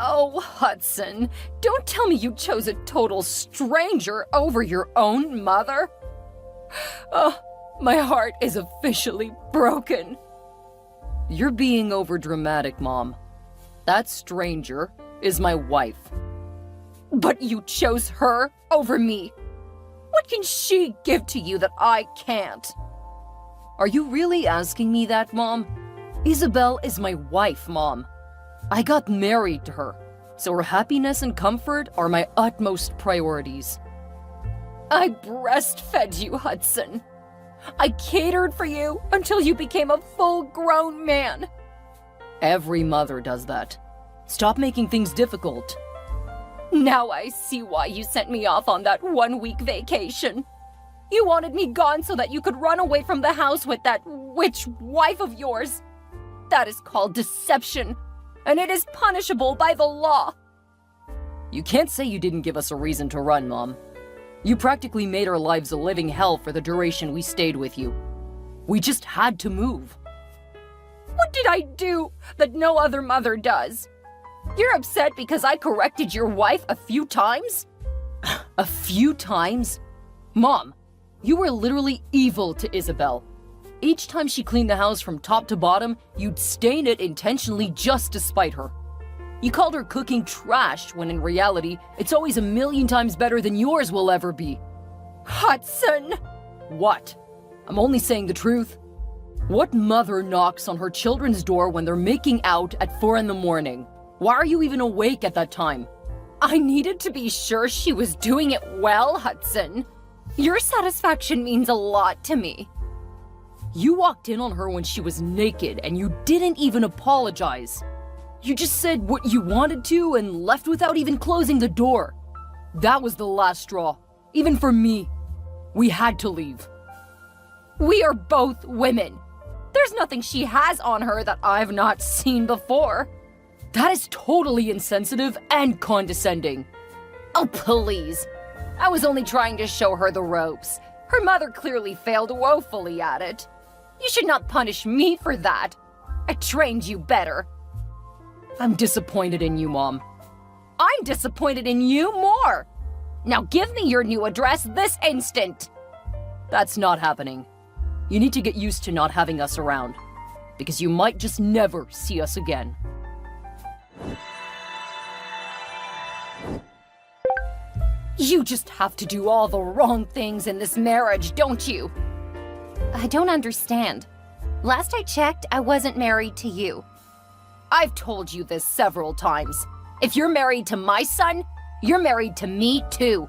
Oh, Hudson, don't tell me you chose a total stranger over your own mother. Oh, my heart is officially broken. You're being overdramatic, Mom. That stranger is my wife. But you chose her over me. What can she give to you that I can't? Are you really asking me that, Mom? Isabel is my wife, Mom. I got married to her, so her happiness and comfort are my utmost priorities. I breastfed you, Hudson. I catered for you until you became a full-grown man. Every mother does that. Stop making things difficult. Now I see why you sent me off on that 1-week vacation. You wanted me gone so that you could run away from the house with that witch wife of yours. That is called deception, and it is punishable by the law. You can't say you didn't give us a reason to run, Mom. You practically made our lives a living hell for the duration we stayed with you. We just had to move. What did I do that no other mother does? You're upset because I corrected your wife a few times? A few times? Mom, you were literally evil to Isabel. Each time she cleaned the house from top to bottom, you'd stain it intentionally just to spite her. You called her cooking trash when in reality, it's always a million times better than yours will ever be. Hudson! What? I'm only saying the truth. What mother knocks on her children's door when they're making out at 4 a.m? Why are you even awake at that time? I needed to be sure she was doing it well, Hudson. Your satisfaction means a lot to me. You walked in on her when she was naked and you didn't even apologize. You just said what you wanted to and left without even closing the door. That was the last straw, even for me. We had to leave. We are both women. There's nothing she has on her that I've not seen before. That is totally insensitive and condescending. Oh, please. I was only trying to show her the ropes. Her mother clearly failed woefully at it. You should not punish me for that. I trained you better. I'm disappointed in you, Mom. I'm disappointed in you more. Now give me your new address this instant. That's not happening. You need to get used to not having us around, because you might just never see us again. You just have to do all the wrong things in this marriage, don't you? I don't understand. Last I checked, I wasn't married to you. I've told you this several times. If you're married to my son, you're married to me too.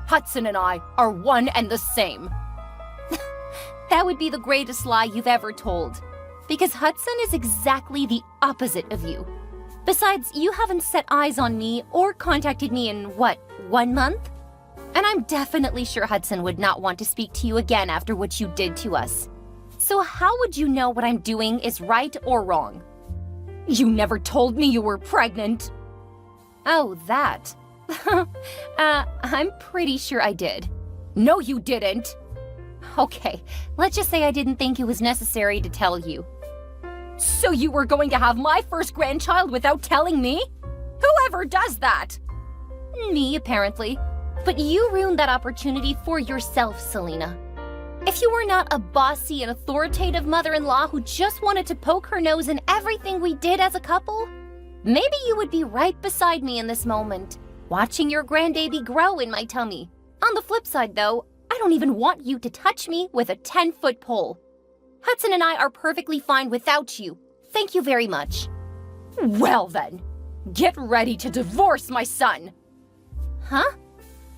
Hudson and I are one and the same. That would be the greatest lie you've ever told. Because Hudson is exactly the opposite of you. Besides, you haven't set eyes on me or contacted me in, 1 month? And I'm definitely sure Hudson would not want to speak to you again after what you did to us. So how would you know what I'm doing is right or wrong? You never told me you were pregnant. Oh, that. I'm pretty sure I did. No, you didn't. Okay, let's just say I didn't think it was necessary to tell you. So you were going to have my first grandchild without telling me? Whoever does that? Me, apparently. But you ruined that opportunity for yourself, Selena. If you were not a bossy and authoritative mother-in-law who just wanted to poke her nose in everything we did as a couple, maybe you would be right beside me in this moment, watching your grandbaby grow in my tummy. On the flip side, though, I don't even want you to touch me with a 10-foot pole. Hudson and I are perfectly fine without you. Thank you very much. Well then, get ready to divorce my son. Huh?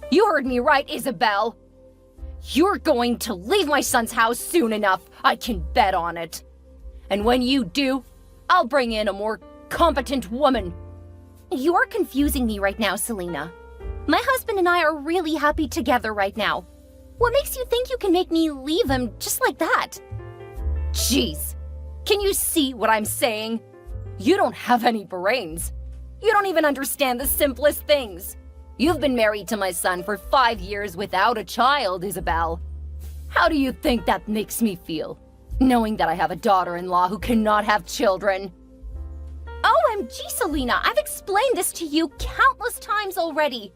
You heard me right, Isabel. You're going to leave my son's house soon enough, I can bet on it. And when you do, I'll bring in a more competent woman. You're confusing me right now, Selena. My husband and I are really happy together right now. What makes you think you can make me leave him just like that? Jeez, can you see what I'm saying? You don't have any brains. You don't even understand the simplest things. You've been married to my son for 5 years without a child, Isabel. How do you think that makes me feel, knowing that I have a daughter-in-law who cannot have children? OMG, Selena, I've explained this to you countless times already.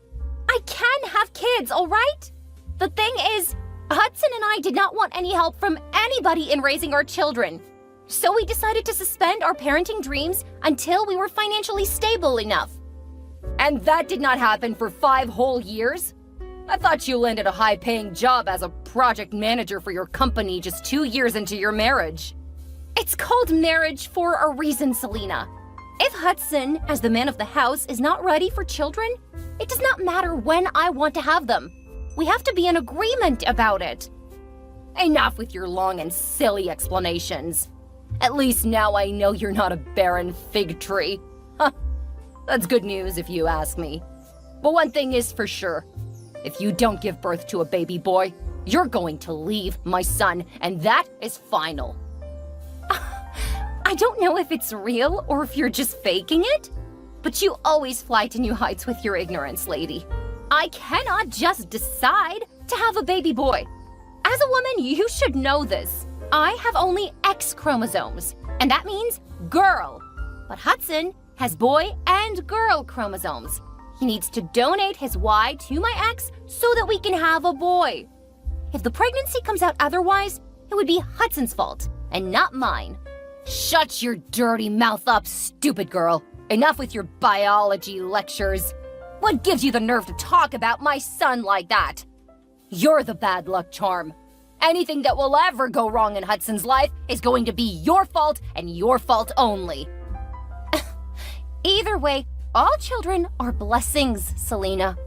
I can have kids, all right? The thing is, Hudson and I did not want any help from anybody in raising our children. So we decided to suspend our parenting dreams until we were financially stable enough. And that did not happen for 5 whole years? I thought you landed a high-paying job as a project manager for your company just 2 years into your marriage. It's called marriage for a reason, Selena. If Hudson, as the man of the house, is not ready for children, it does not matter when I want to have them. We have to be in agreement about it. Enough with your long and silly explanations. At least now I know you're not a barren fig tree. Huh. That's good news if you ask me. But one thing is for sure. If you don't give birth to a baby boy, you're going to leave my son, and that is final. I don't know if it's real or if you're just faking it, but you always fly to new heights with your ignorance, lady. I cannot just decide to have a baby boy. As a woman, you should know this. I have only X chromosomes, and that means girl. But Hudson has boy and girl chromosomes. He needs to donate his Y to my X so that we can have a boy. If the pregnancy comes out otherwise, it would be Hudson's fault and not mine. Shut your dirty mouth up, stupid girl. Enough with your biology lectures. What gives you the nerve to talk about my son like that? You're the bad luck charm. Anything that will ever go wrong in Hudson's life is going to be your fault and your fault only. Either way, all children are blessings, Selena.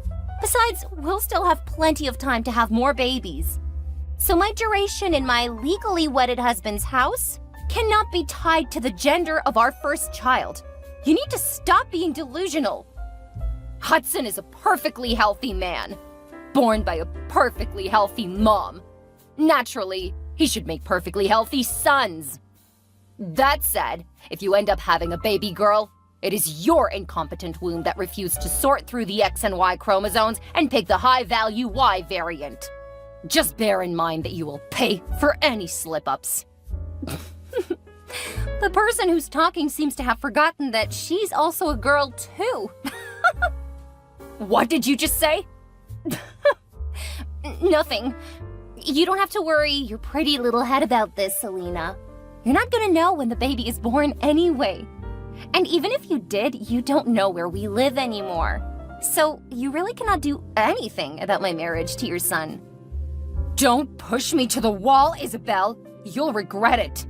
Besides, we'll still have plenty of time to have more babies. So my duration in my legally wedded husband's house cannot be tied to the gender of our first child. You need to stop being delusional. Hudson is a perfectly healthy man, born by a perfectly healthy mom. Naturally, he should make perfectly healthy sons. That said, if you end up having a baby girl, it is your incompetent womb that refused to sort through the X and Y chromosomes and pick the high-value Y variant. Just bear in mind that you will pay for any slip-ups. The person who's talking seems to have forgotten that she's also a girl too. What did you just say? Nothing. You don't have to worry your pretty little head about this, Selena. You're not gonna know when the baby is born anyway. And even if you did, you don't know where we live anymore. So you really cannot do anything about my marriage to your son. Don't push me to the wall, Isabel. You'll regret it.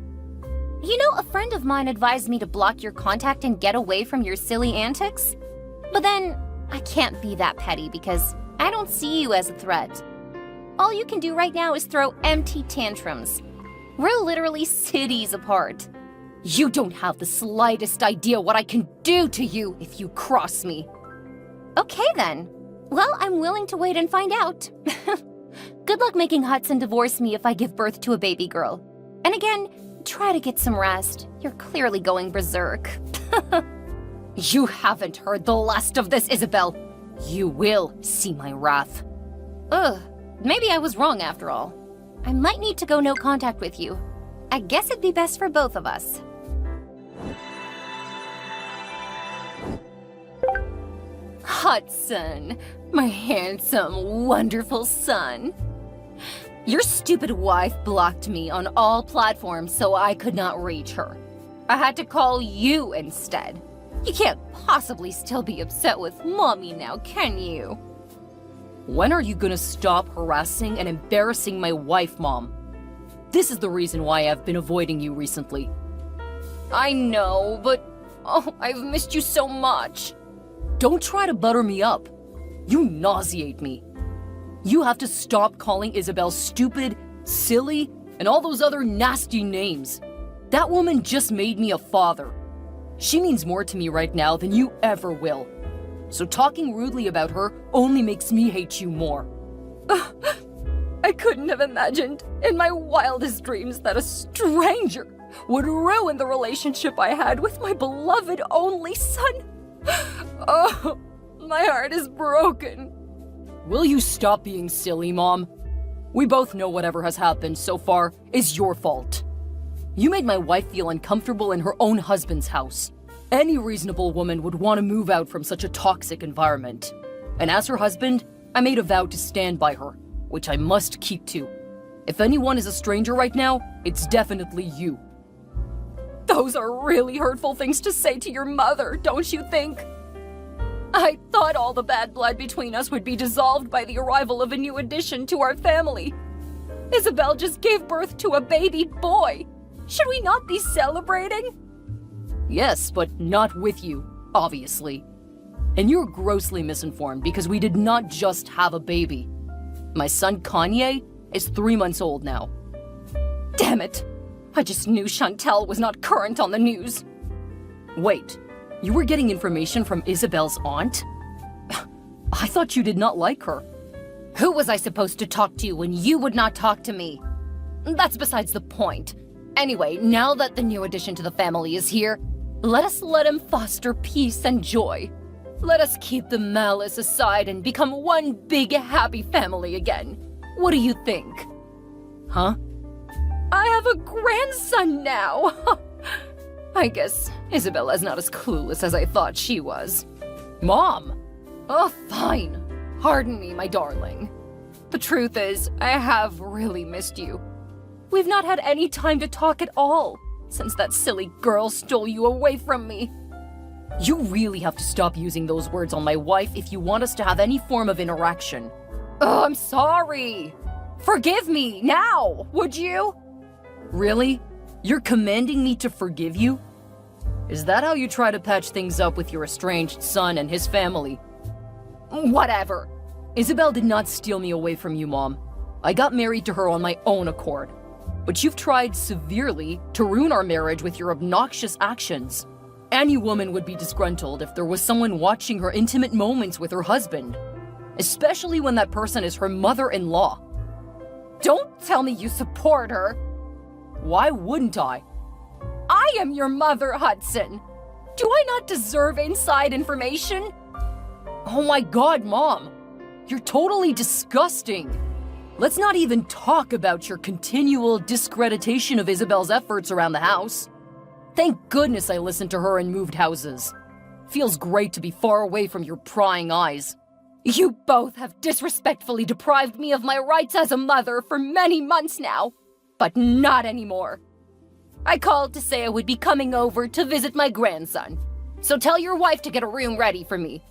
You know, a friend of mine advised me to block your contact and get away from your silly antics. But then, I can't be that petty because I don't see you as a threat. All you can do right now is throw empty tantrums. We're literally cities apart. You don't have the slightest idea what I can do to you if you cross me. Okay then. Well, I'm willing to wait and find out. Good luck making Hudson divorce me if I give birth to a baby girl. And again, try to get some rest. You're clearly going berserk. You haven't heard the last of this, Isabel. You will see my wrath. Ugh, maybe I was wrong after all. I might need to go no contact with you. I guess it'd be best for both of us. Hudson, my handsome, wonderful son. Your stupid wife blocked me on all platforms so I could not reach her. I had to call you instead. You can't possibly still be upset with Mommy now, can you? When are you gonna stop harassing and embarrassing my wife, Mom? This is the reason why I've been avoiding you recently. I know, but I've missed you so much. Don't try to butter me up. You nauseate me. You have to stop calling Isabel stupid, silly, and all those other nasty names. That woman just made me a father. She means more to me right now than you ever will. So talking rudely about her only makes me hate you more. I couldn't have imagined in my wildest dreams that a stranger would ruin the relationship I had with my beloved only son. Oh, my heart is broken. Will you stop being silly, Mom? We both know whatever has happened so far is your fault. You made my wife feel uncomfortable in her own husband's house. Any reasonable woman would want to move out from such a toxic environment. And as her husband, I made a vow to stand by her, which I must keep to. If anyone is a stranger right now, it's definitely you. Those are really hurtful things to say to your mother, don't you think? I thought all the bad blood between us would be dissolved by the arrival of a new addition to our family. Isabel just gave birth to a baby boy. Should we not be celebrating? Yes, but not with you, obviously. And you're grossly misinformed because we did not just have a baby. My son Kanye is 3 months old now. Damn it! I just knew Chantel was not current on the news. Wait, you were getting information from Isabel's aunt? I thought you did not like her. Who was I supposed to talk to when you would not talk to me? That's besides the point. Anyway, now that the new addition to the family is here, let us let him foster peace and joy. Let us keep the malice aside and become one big happy family again. What do you think? Huh? I have a grandson now! I guess Isabella's not as clueless as I thought she was. Mom! Oh, fine. Pardon me, my darling. The truth is, I have really missed you. We've not had any time to talk at all, since that silly girl stole you away from me. You really have to stop using those words on my wife if you want us to have any form of interaction. Oh, I'm sorry. Forgive me, now, would you? Really? You're commanding me to forgive you? Is that how you try to patch things up with your estranged son and his family? Whatever. Isabel did not steal me away from you, Mom. I got married to her on my own accord. But you've tried severely to ruin our marriage with your obnoxious actions. Any woman would be disgruntled if there was someone watching her intimate moments with her husband. Especially when that person is her mother-in-law. Don't tell me you support her. Why wouldn't I? I am your mother, Hudson. Do I not deserve inside information? Oh my God, Mom. You're totally disgusting. Let's not even talk about your continual discreditation of Isabel's efforts around the house. Thank goodness I listened to her and moved houses. Feels great to be far away from your prying eyes. You both have disrespectfully deprived me of my rights as a mother for many months now, but not anymore. I called to say I would be coming over to visit my grandson, so tell your wife to get a room ready for me.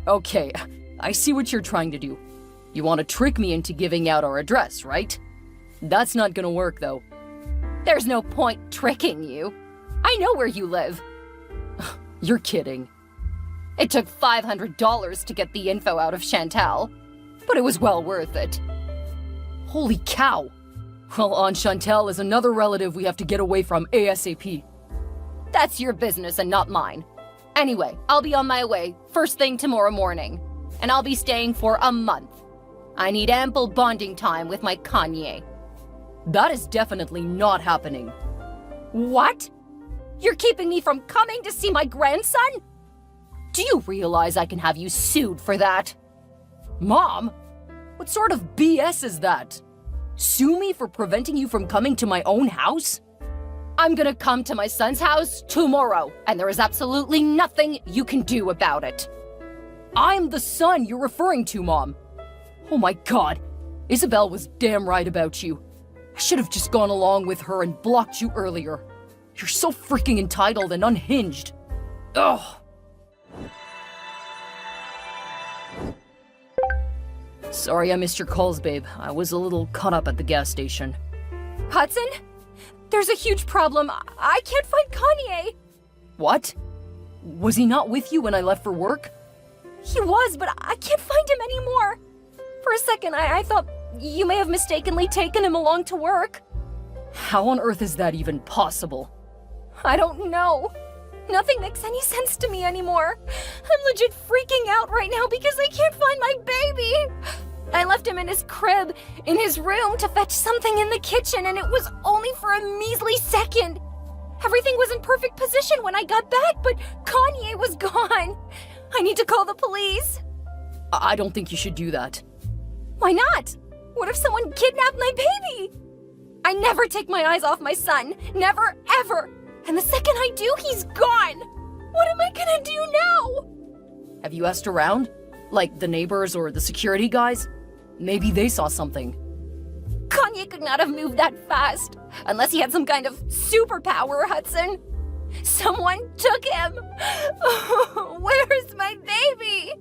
Okay, I see what you're trying to do. You want to trick me into giving out our address, right? That's not gonna work, though. There's no point tricking you. I know where you live. You're kidding. It took $500 to get the info out of Chantal, but it was well worth it. Holy cow! Well, Aunt Chantal is another relative we have to get away from ASAP. That's your business and not mine. Anyway, I'll be on my way first thing tomorrow morning, and I'll be staying for a month. I need ample bonding time with my Kanye. That is definitely not happening. What? You're keeping me from coming to see my grandson? Do you realize I can have you sued for that? Mom? What sort of BS is that? Sue me for preventing you from coming to my own house? I'm gonna come to my son's house tomorrow, and there is absolutely nothing you can do about it. I'm the son you're referring to, Mom. Oh my God, Isabel was damn right about you. I should have just gone along with her and blocked you earlier. You're so freaking entitled and unhinged. Ugh. Sorry I missed your calls, babe. I was a little caught up at the gas station. Hudson? There's a huge problem. I can't find Kanye. What? Was he not with you when I left for work? He was, but I can't find him anymore. For a second, I thought you may have mistakenly taken him along to work. How on earth is that even possible? I don't know. Nothing makes any sense to me anymore. I'm legit freaking out right now because I can't find my baby. I left him in his crib, in his room, to fetch something in the kitchen, and it was only for a measly second. Everything was in perfect position when I got back, but Kanye was gone. I need to call the police. I don't think you should do that. Why not? What if someone kidnapped my baby? I never take my eyes off my son. Never, ever. And the second I do, he's gone. What am I gonna do now? Have you asked around? Like the neighbors or the security guys? Maybe they saw something. Kanye could not have moved that fast, unless he had some kind of superpower, Hudson. Someone took him. Where's my baby?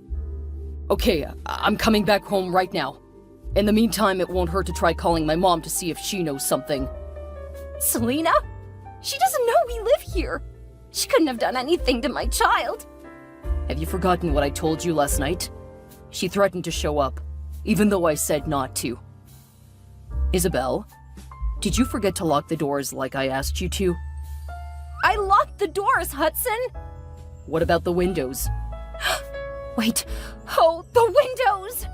Okay, I'm coming back home right now. In the meantime, it won't hurt to try calling my mom to see if she knows something. Selena? She doesn't know we live here. She couldn't have done anything to my child. Have you forgotten what I told you last night? She threatened to show up, even though I said not to. Isabel, did you forget to lock the doors like I asked you to? I locked the doors, Hudson! What about the windows? Wait, oh, the windows!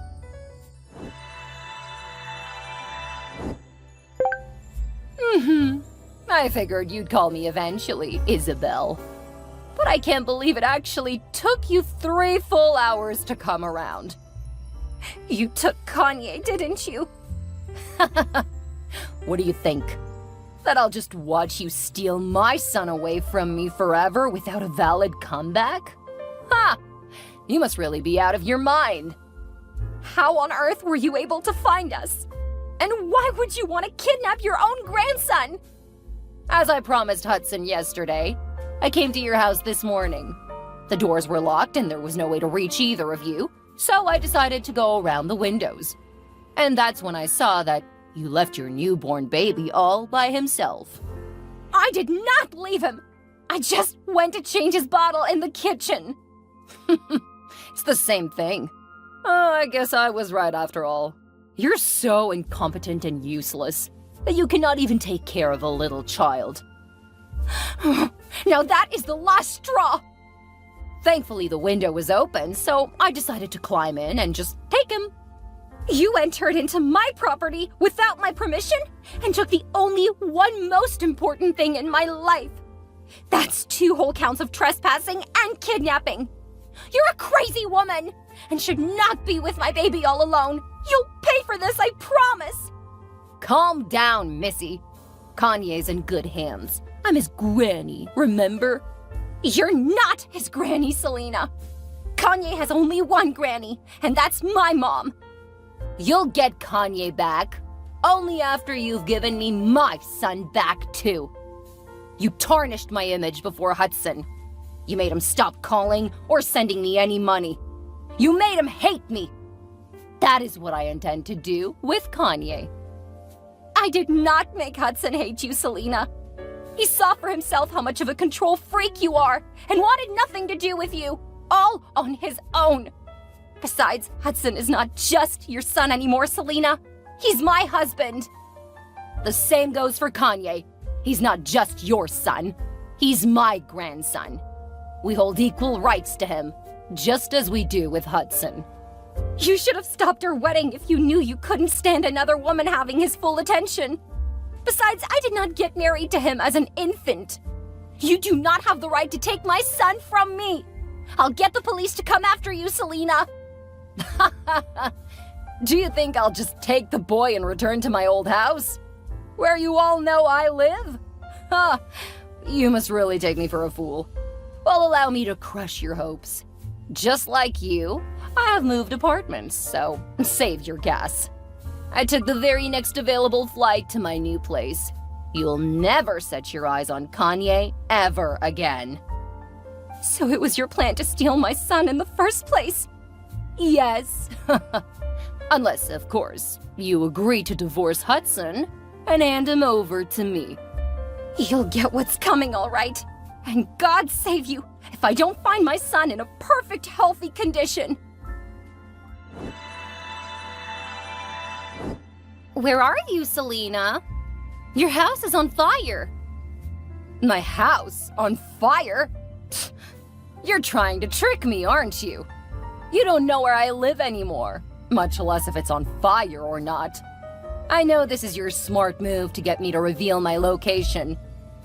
I figured you'd call me eventually, Isabel. But I can't believe it actually took you 3 full hours to come around. You took Kanye, didn't you? What do you think? That I'll just watch you steal my son away from me forever without a valid comeback? Ha! You must really be out of your mind. How on earth were you able to find us? And why would you want to kidnap your own grandson? As I promised Hudson yesterday, I came to your house this morning. The doors were locked and there was no way to reach either of you, so I decided to go around the windows. And that's when I saw that you left your newborn baby all by himself. I did not leave him! I just went to change his bottle in the kitchen. It's the same thing. Oh, I guess I was right after all. You're so incompetent and useless that you cannot even take care of a little child. Now that is the last straw! Thankfully, the window was open, so I decided to climb in and just take him. You entered into my property without my permission and took the only one most important thing in my life. That's 2 whole counts of trespassing and kidnapping. You're a crazy woman and should not be with my baby all alone. You'll pay for this, I promise. Calm down, Missy. Kanye's in good hands. I'm his granny, remember? You're not his granny, Selena. Kanye has only one granny, and that's my mom. You'll get Kanye back, only after you've given me my son back, too. You tarnished my image before Hudson. You made him stop calling or sending me any money. You made him hate me. That is what I intend to do with Kanye. I did not make Hudson hate you, Selena. He saw for himself how much of a control freak you are and wanted nothing to do with you, all on his own. Besides, Hudson is not just your son anymore, Selena. He's my husband. The same goes for Kanye. He's not just your son. He's my grandson. We hold equal rights to him, just as we do with Hudson. You should have stopped our wedding if you knew you couldn't stand another woman having his full attention. Besides, I did not get married to him as an infant. You do not have the right to take my son from me. I'll get the police to come after you, Selena. Do you think I'll just take the boy and return to my old house? Where you all know I live? Ha! You must really take me for a fool. Well, allow me to crush your hopes. Just like you, I have moved apartments, so save your gas. I took the very next available flight to my new place. You'll never set your eyes on Kanye ever again. So it was your plan to steal my son in the first place? Yes. Unless, of course, you agree to divorce Hudson and hand him over to me. You'll get what's coming, all right. And God save you if I don't find my son in a perfect, healthy condition. Where are you, Selena? Your house is on fire. My house? On fire? You're trying to trick me, aren't you? You don't know where I live anymore, much less if it's on fire or not. I know this is your smart move to get me to reveal my location.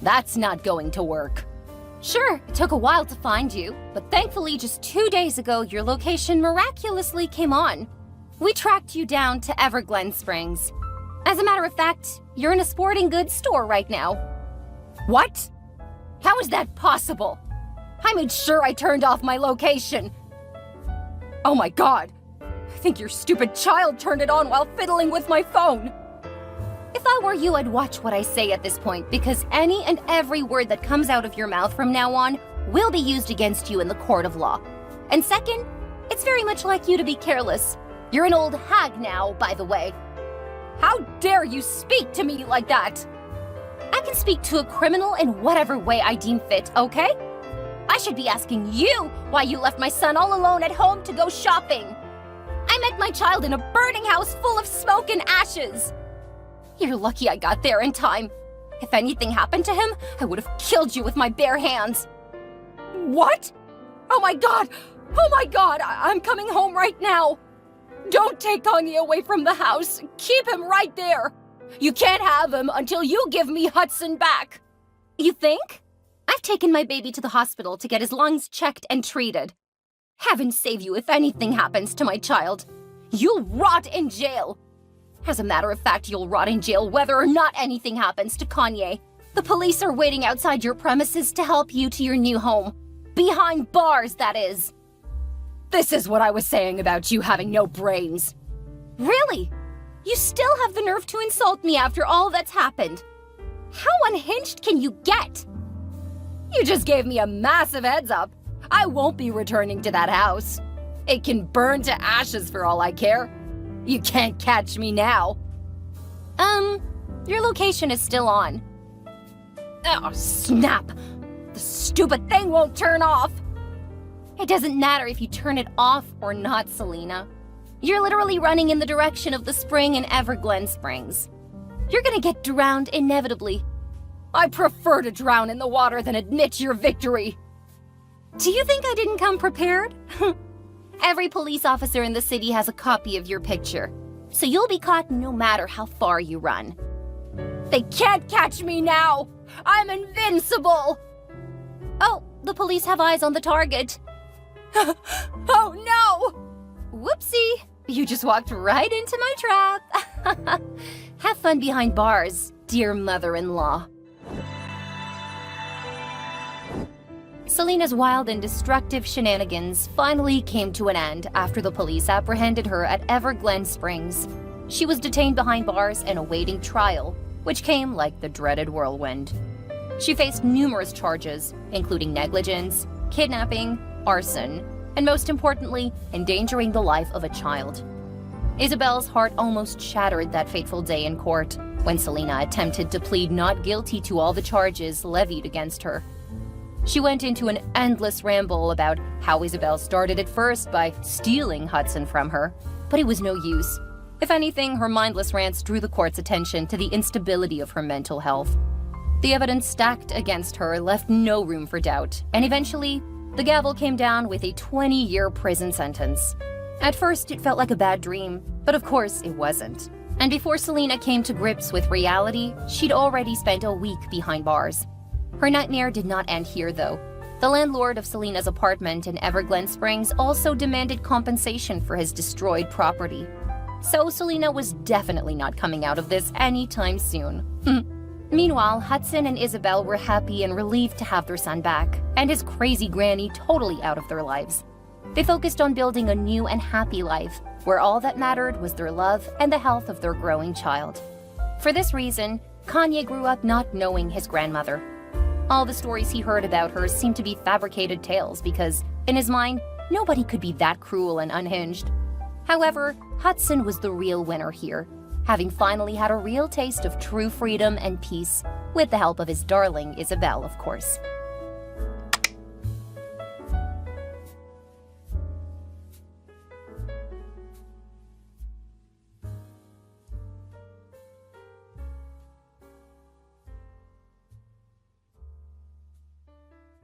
That's not going to work. Sure, it took a while to find you, but thankfully just 2 days ago your location miraculously came on. We tracked you down to Everglen Springs. As a matter of fact, you're in a sporting goods store right now. What? How is that possible? I made sure I turned off my location. Oh my god. I think your stupid child turned it on while fiddling with my phone. If I were you, I'd watch what I say at this point, because any and every word that comes out of your mouth from now on will be used against you in the court of law. And second, it's very much like you to be careless. You're an old hag now, by the way. How dare you speak to me like that? I can speak to a criminal in whatever way I deem fit, okay? I should be asking you why you left my son all alone at home to go shopping. I met my child in a burning house full of smoke and ashes. You're lucky I got there in time. If anything happened to him, I would have killed you with my bare hands. What? Oh my god! Oh my god! I'm coming home right now! Don't take Kanye away from the house! Keep him right there! You can't have him until you give me Hudson back! You think? I've taken my baby to the hospital to get his lungs checked and treated. Heaven save you if anything happens to my child. You'll rot in jail! As a matter of fact, you'll rot in jail whether or not anything happens to Kanye. The police are waiting outside your premises to help you to your new home. Behind bars, that is. This is what I was saying about you having no brains. Really? You still have the nerve to insult me after all that's happened. How unhinged can you get? You just gave me a massive heads up. I won't be returning to that house. It can burn to ashes for all I care. You can't catch me now. Your location is still on. Oh, snap! The stupid thing won't turn off! It doesn't matter if you turn it off or not, Selena. You're literally running in the direction of the spring in Everglen Springs. You're gonna get drowned inevitably. I prefer to drown in the water than admit your victory. Do you think I didn't come prepared? Every police officer in the city has a copy of your picture, so you'll be caught no matter how far you run. They can't catch me now! I'm invincible! Oh, the police have eyes on the target. Oh no! Whoopsie! You just walked right into my trap. Have fun behind bars, dear mother-in-law. Selena's wild and destructive shenanigans finally came to an end after the police apprehended her at Everglen Springs. She was detained behind bars and awaiting trial, which came like the dreaded whirlwind. She faced numerous charges, including negligence, kidnapping, arson, and most importantly, endangering the life of a child. Isabel's heart almost shattered that fateful day in court when Selena attempted to plead not guilty to all the charges levied against her. She went into an endless ramble about how Isabel started at first by stealing Hudson from her, but it was no use. If anything, her mindless rants drew the court's attention to the instability of her mental health. The evidence stacked against her left no room for doubt, and eventually, the gavel came down with a 20-year prison sentence. At first, it felt like a bad dream, but of course it wasn't. And before Selena came to grips with reality, she'd already spent a week behind bars. Her nightmare did not end here, though. The landlord of Selena's apartment in Everglen Springs also demanded compensation for his destroyed property. So Selena was definitely not coming out of this anytime soon. Meanwhile, Hudson and Isabel were happy and relieved to have their son back, and his crazy granny totally out of their lives. They focused on building a new and happy life, where all that mattered was their love and the health of their growing child. For this reason, Kanye grew up not knowing his grandmother. All the stories he heard about her seemed to be fabricated tales because, in his mind, nobody could be that cruel and unhinged. However, Hudson was the real winner here, having finally had a real taste of true freedom and peace, with the help of his darling Isabel, of course.